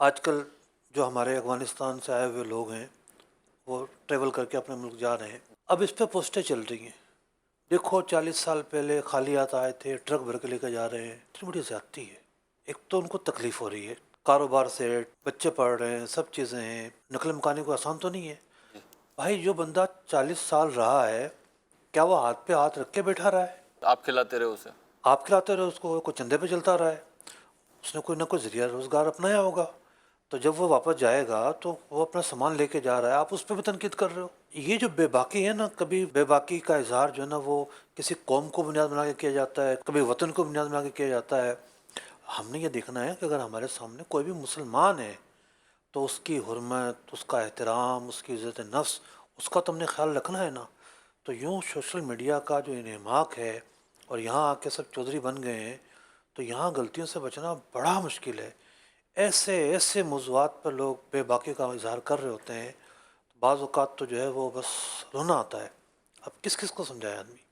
آج کل جو ہمارے افغانستان سے آئے ہوئے لوگ ہیں وہ ٹریول کر کے اپنے ملک جا رہے ہیں، اب اس پہ پوسٹیں چل رہی ہیں، دیکھو 40 سال پہلے خالیات آئے تھے، ٹرک بھر کے لے کے جا رہے ہیں، اتنی بڑی زیادتی ہے۔ ایک تو ان کو تکلیف ہو رہی ہے، کاروبار سے بچے پڑھ رہے ہیں، سب چیزیں ہیں، نقل مکانی کو آسان تو نہیں ہے۔ بھائی جو بندہ 40 سال رہا ہے، کیا وہ ہاتھ پہ ہاتھ رکھ کے بیٹھا رہا ہے؟ آپ کھلاتے رہے اسے؟ آپ کھلاتے رہے اس کو، کوئی چندے پہ چلتا رہا ہے، اس نے کوئی نہ کوئی ذریعہ روزگار اپنایا ہوگا، تو جب وہ واپس جائے گا تو وہ اپنا سامان لے کے جا رہا ہے، آپ اس پہ بھی تنقید کر رہے ہو۔ یہ جو بے باکی ہے نا، کبھی بے باکی کا اظہار جو ہے نا وہ کسی قوم کو بنیاد بنا کے کیا جاتا ہے، کبھی وطن کو بنیاد بنا کے کیا جاتا ہے۔ ہم نے یہ دیکھنا ہے کہ اگر ہمارے سامنے کوئی بھی مسلمان ہے تو اس کی حرمت، اس کا احترام، اس کی عزت نفس، اس کا تو ہم نے خیال رکھنا ہے نا۔ تو یوں سوشل میڈیا کا جو انہماک ہے اور یہاں آ کے سب چودھری بن گئے ہیں، تو یہاں غلطیوں سے بچنا بڑا مشکل ہے۔ ایسے ایسے موضوعات پر لوگ بے باکی کا اظہار کر رہے ہوتے ہیں، بعض اوقات تو جو ہے وہ بس رونا آتا ہے۔ اب کس کس کو سمجھائے آدمی۔